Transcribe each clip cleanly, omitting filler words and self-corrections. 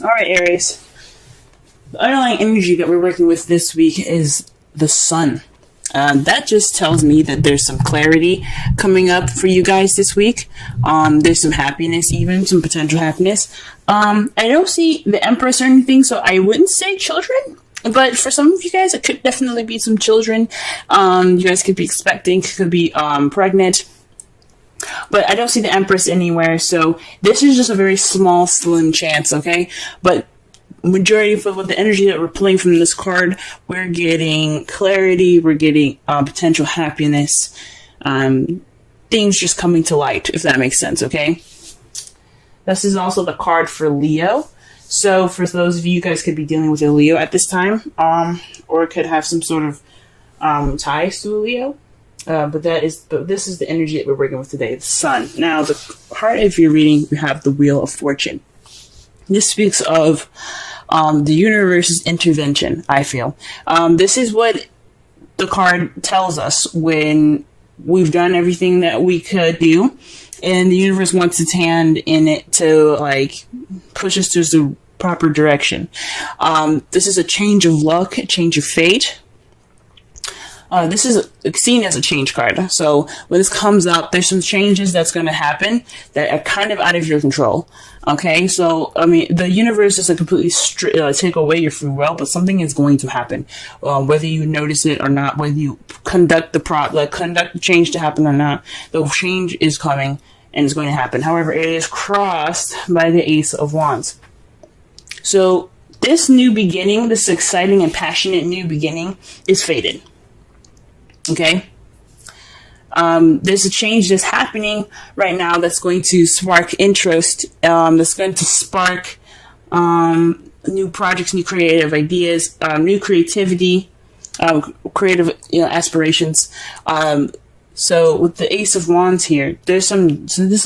Alright, Aries. The underlying energy that we're working with this week is the sun. That just tells me that there's some clarity coming up for you guys this week. There's some happiness, even some potential happiness. I don't see the Empress or anything, so I wouldn't say children. But for some of you guys, it could definitely be some children. You guys could be expecting, could be pregnant. But I don't see the Empress anywhere, so this is just a very small, slim chance, okay? But majority of with the energy that we're pulling from this card, we're getting clarity, we're getting potential happiness, things just coming to light, if that makes sense, okay? This is also the card for Leo. So for those of you guys could be dealing with a Leo at this time, or could have some sort of ties to a Leo. But this is the energy that we're working with today, the sun. Now, the heart of your reading, you have the Wheel of Fortune. This speaks of the universe's intervention, I feel. This is what the card tells us when we've done everything that we could do, and the universe wants its hand in it to, like, push us to the proper direction. This is a change of luck, a change of fate. This is seen as a change card. So when this comes up, there's some changes that's going to happen that are kind of out of your control. Okay, so I mean, the universe doesn't completely take away your free will, but something is going to happen, whether you notice it or not, whether you conduct the change to happen or not. The change is coming and it's going to happen. However, it is crossed by the Ace of Wands. So this new beginning, this exciting and passionate new beginning, is fated. Okay, there's a change that's happening right now that's going to spark interest, that's going to spark new projects, new creative ideas, new creativity, creative aspirations. So with the Ace of Wands here, there's some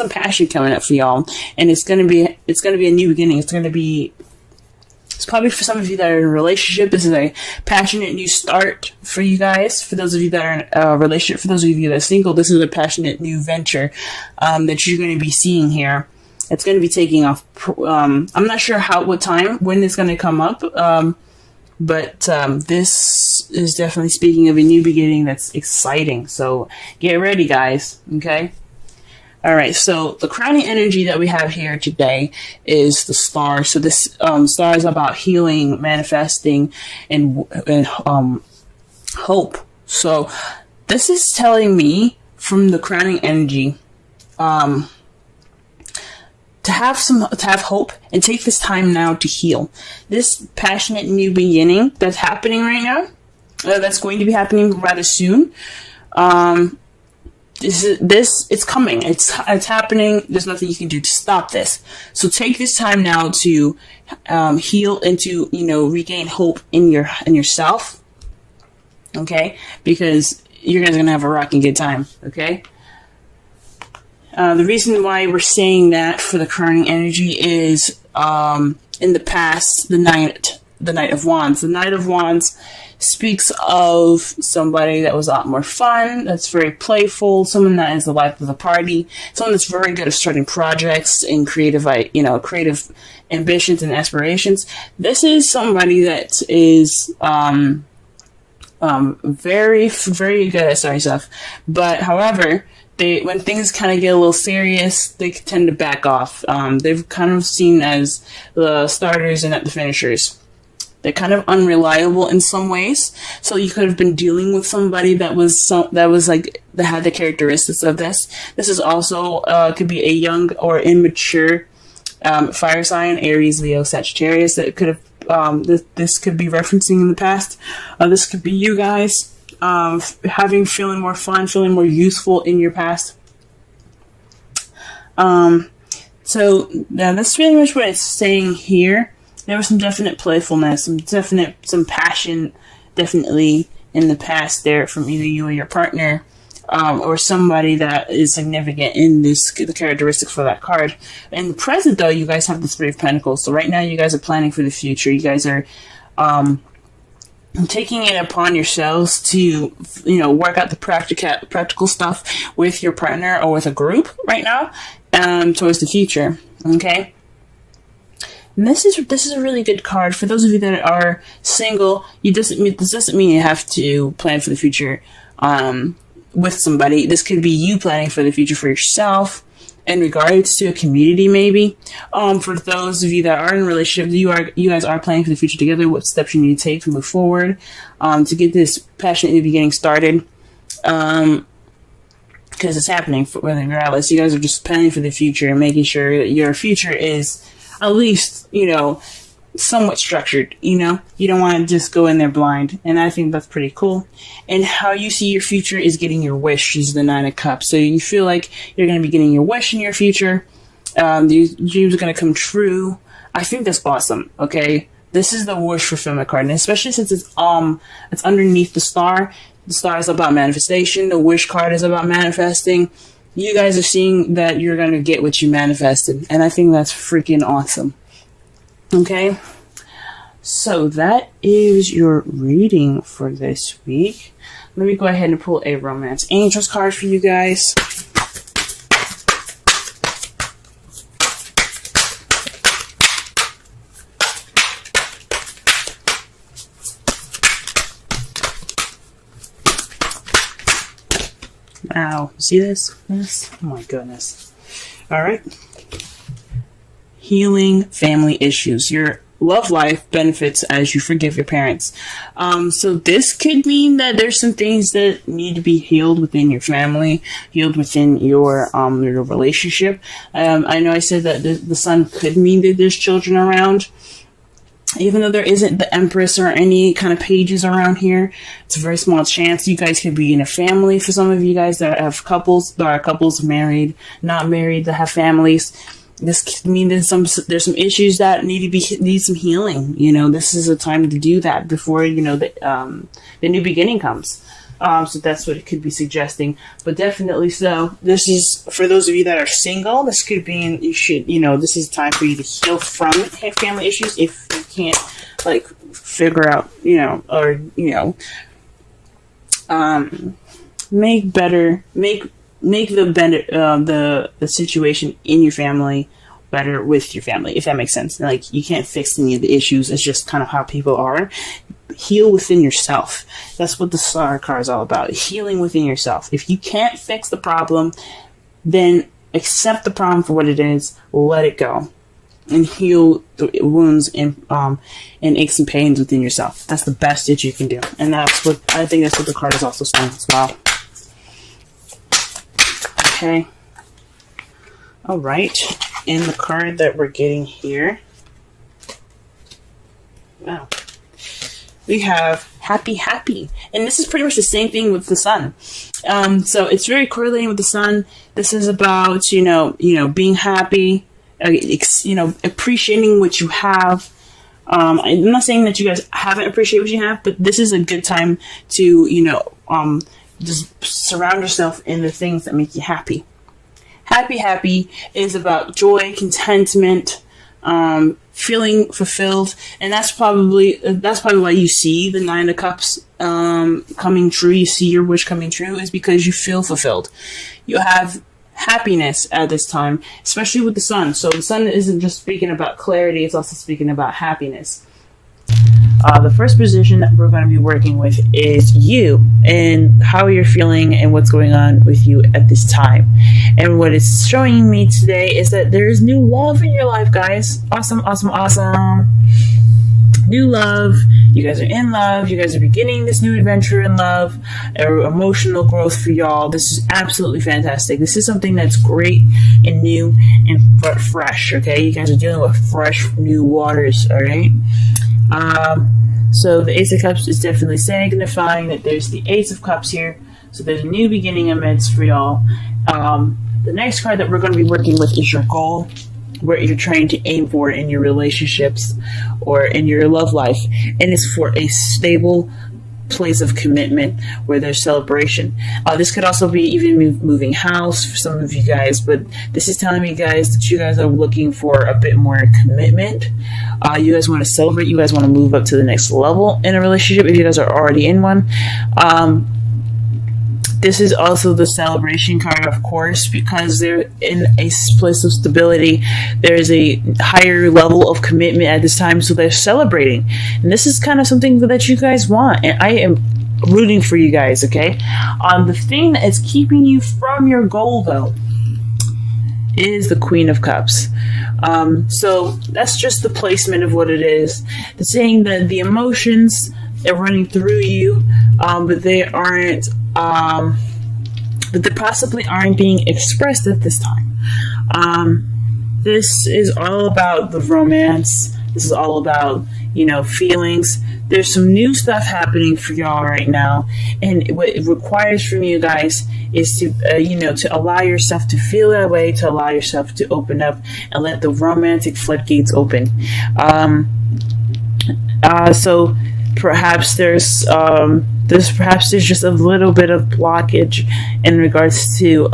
passion coming up for y'all, and it's gonna be a new beginning. It's probably for some of you that are in a relationship. This is a passionate new start for you guys. For those of you that are in a relationship, for those of you that are single, this is a passionate new venture that you're going to be seeing here. It's going to be taking off. I'm not sure when it's going to come up, but this is definitely speaking of a new beginning that's exciting. So get ready, guys. Okay. All right, so the crowning energy that we have here today is the star. So this star is about healing, manifesting, and hope. So this is telling me from the crowning energy to have hope and take this time now to heal. This passionate new beginning that's happening right now, that's going to be happening rather soon. It's coming. It's happening. There's nothing you can do to stop this. So take this time now to heal and to regain hope in yourself. Okay, because you guys are gonna have a rocking good time. Okay. The reason why we're saying that for the crowning energy is in the past, the Knight of Wands. The Knight of Wands speaks of somebody that was a lot more fun, that's very playful, someone that is the life of the party, someone that's very good at starting projects and creative ambitions and aspirations. This is somebody that is very, very good at starting stuff. But however, when things kind of get a little serious, they tend to back off. They've kind of seen as the starters and not the finishers. They're kind of unreliable in some ways. So you could have been dealing with somebody that had the characteristics of this. This is also could be a young or immature fire sign, Aries, Leo, Sagittarius. That could have this could be referencing in the past. This could be you guys feeling more fun, feeling more useful in your past. So that's really much what it's saying here. There was some definite playfulness, some passion, definitely in the past there from either you or your partner, or somebody that is significant in the characteristics for that card. In the present, though, you guys have the Three of Pentacles. So right now, you guys are planning for the future. You guys are taking it upon yourselves to, work out the practical stuff with your partner or with a group right now, towards the future. Okay. And this is a really good card for those of you that are single. This doesn't mean you have to plan for the future with somebody. This could be you planning for the future for yourself in regards to a community, maybe. For those of you that are in a relationship, you guys are planning for the future together. What steps you need to take to move forward to get this passionate new beginning started. Because it's happening regardless. You guys are just planning for the future and making sure that your future is at least, somewhat structured. You don't want to just go in there blind. And I think that's pretty cool. And how you see your future is getting your wish is the 9 of Cups. So you feel like you're going to be getting your wish in your future. These dreams are going to come true. I think that's awesome. Okay. This is the wish fulfillment card. And especially since it's underneath the star. The star is about manifestation. The wish card is about manifesting. You guys are seeing that you're going to get what you manifested. And I think that's freaking awesome. Okay. So that is your reading for this week. Let me go ahead and pull a Romance Angels card for you guys. Wow, see this? Yes. Oh my goodness. Alright. Healing family issues. Your love life benefits as you forgive your parents. So this could mean that there's some things that need to be healed within your family, healed within your relationship. I know I said that the sun could mean that there's children around. Even though there isn't the Empress or any kind of pages around here, it's a very small chance. You guys could be in a family. For some of you guys that have couples, there are couples married, not married, that have families. This could mean there's some issues that need some healing. This is a time to do that before the new beginning comes. So that's what it could be suggesting. But definitely so. This is for those of you that are single. This could be this is time for you to heal from family issues if you can't figure out make the situation in your family better with your family, if that makes sense. You can't fix any of the issues. It's just kind of how people are. Heal within yourself. That's what the Star card is all about. Healing within yourself. If you can't fix the problem, then accept the problem for what it is. Let it go, and heal the wounds and aches and pains within yourself. That's the best that you can do, and that's what I think. That's what the card is also saying as well. Okay. All right. And the card that we're getting here. Wow. We have happy. And this is pretty much the same thing with the sun. So it's very correlating with the sun. This is about, being happy, appreciating what you have. I'm not saying that you guys haven't appreciated what you have, but this is a good time to, just surround yourself in the things that make you happy. Happy is about joy, contentment, feeling fulfilled, and that's probably why you see the 9 of Cups coming true. You see your wish coming true is because you feel fulfilled. You have happiness at this time, especially with the sun. So the sun isn't just speaking about clarity; it's also speaking about happiness. The first position that we're going to be working with is you and how you're feeling and what's going on with you at this time. And what it's showing me today is that there is new love in your life, guys. Awesome. New love. You guys are in love. You guys are beginning this new adventure in love. Emotional growth for y'all. This is absolutely fantastic. This is something that's great and new and fresh, okay? You guys are dealing with fresh, new waters, all right? So the Ace of Cups is definitely signifying that there's the Ace of Cups here. So there's a new beginning amidst for y'all. The next card that we're going to be working with is your goal, what you're trying to aim for in your relationships or in your love life. And it's for a stable place of commitment where there's celebration. This could also be even moving house for some of you guys, but this is telling me, guys, that you guys are looking for a bit more commitment. You guys want to celebrate. You guys want to move up to the next level in a relationship if you guys are already in one. This is also the celebration card, of course, because they're in a place of stability. There is a higher level of commitment at this time, so they're celebrating. And this is kind of something that you guys want, and I am rooting for you guys, okay? The thing that is keeping you from your goal, though, is the Queen of Cups. So that's just the placement of what it is. It's saying that the emotions are running through you, but they aren't, that they possibly aren't being expressed at this time. This is all about the romance. This is all about, feelings. There's some new stuff happening for y'all right now, and what it requires from you guys is to, to allow yourself to feel that way, to allow yourself to open up and let the romantic floodgates open. So perhaps there's just a little bit of blockage in regards to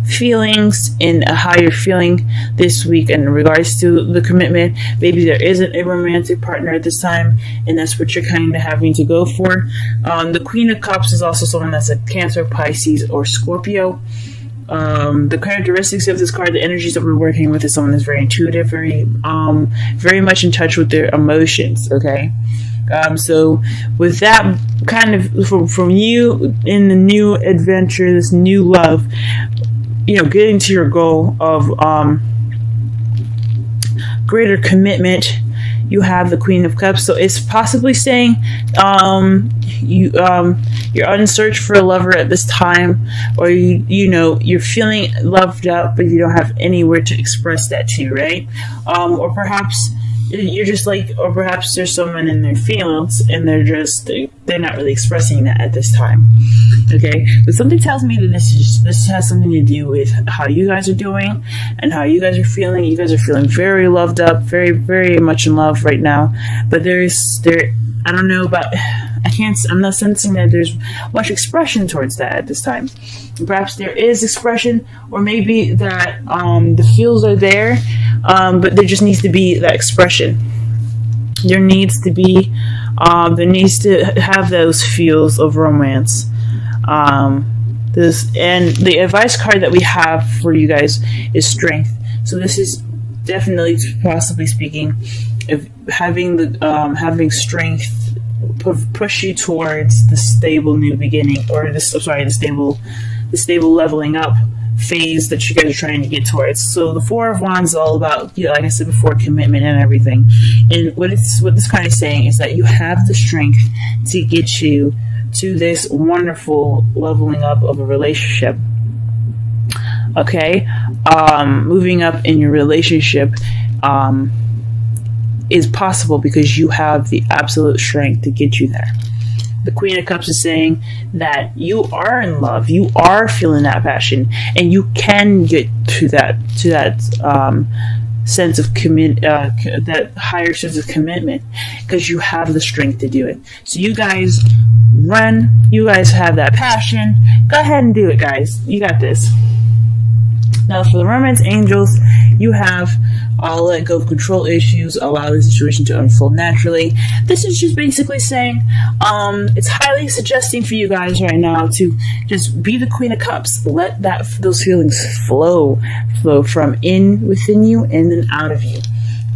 feelings and how you're feeling this week in regards to the commitment. Maybe there isn't a romantic partner at this time, and that's what you're kind of having to go for. The Queen of Cups is also someone that's a Cancer, Pisces, or Scorpio. The characteristics of this card, the energies that we're working with, is someone that's very intuitive, very much in touch with their emotions, okay? So with that kind of from you in the new adventure, this new love, getting to your goal of greater commitment, you have the Queen of Cups. So it's possibly saying you're on search for a lover at this time, or you're feeling loved up, but you don't have anywhere to express that to, right? Or perhaps you're just or perhaps there's someone in their feelings and they're not really expressing that at this time. Okay, but something tells me that this has something to do with how you guys are doing and how you guys are feeling. You guys are feeling very loved up, very, very much in love right now. But I don't know about, I'm not sensing that there's much expression towards that at this time. Perhaps there is expression, or maybe that the feels are there, but there just needs to be that expression. There needs to have those feels of romance. And the advice card that we have for you guys is strength. So this is definitely, possibly speaking, of having strength push you towards the stable new beginning, or the stable leveling up phase that you guys are trying to get towards. So the Four of Wands is all about, like I said before, commitment and everything. And what this card is saying is that you have the strength to get you to this wonderful leveling up of a relationship. Okay, moving up in your relationship is possible because you have the absolute strength to get you there. The Queen of Cups is saying that you are in love, you are feeling that passion, and you can get to that sense of that higher sense of commitment because you have the strength to do it. So you guys run, you guys have that passion. Go ahead and do it, guys. You got this. Now, for the romance angels, you have let go of control issues, allow the situation to unfold naturally. This is just basically saying it's highly suggesting for you guys right now to just be the Queen of Cups. Let those feelings flow from within you and then out of you,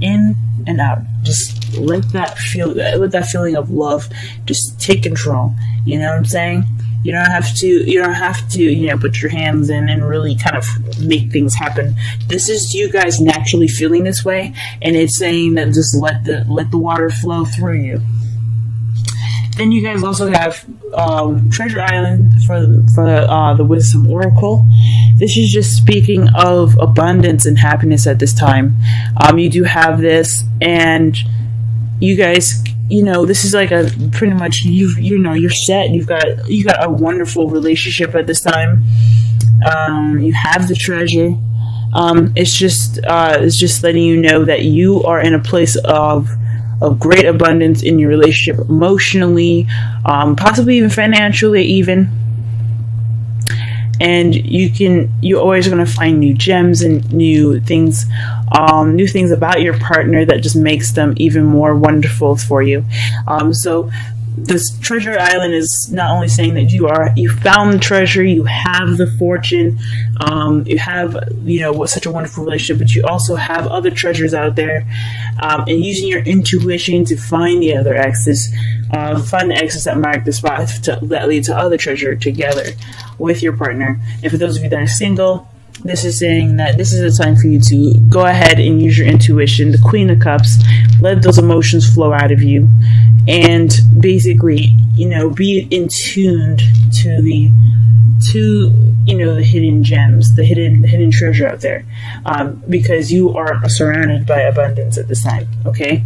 in and out. Just let that feeling of love just take control. You know what I'm saying? You don't have to, put your hands in and really kind of make things happen. This is you guys naturally feeling this way, and it's saying that just let the water flow through you. Then you guys also have Treasure Island for the Wisdom Oracle. This is just speaking of abundance and happiness at this time. You do have this, and you guys, this is like a pretty much you're set. You've got a wonderful relationship at this time. You have the treasure. It's just letting you know that you are in a place of great abundance in your relationship, emotionally, possibly even financially, even. And you're always going to find new gems and new things about your partner that just makes them even more wonderful for you. So this treasure island is not only saying that you found the treasure, you have the fortune, you have such a wonderful relationship, but you also have other treasures out there, and using your intuition to find the other exes, find the exes that mark the spot that lead to other treasure together with your partner. And for those of you that are single, this is saying that this is a time for you to go ahead and use your intuition, the Queen of Cups, let those emotions flow out of you, and basically, be in tuned to the hidden gems, the hidden treasure out there, because you are surrounded by abundance at this time. Okay,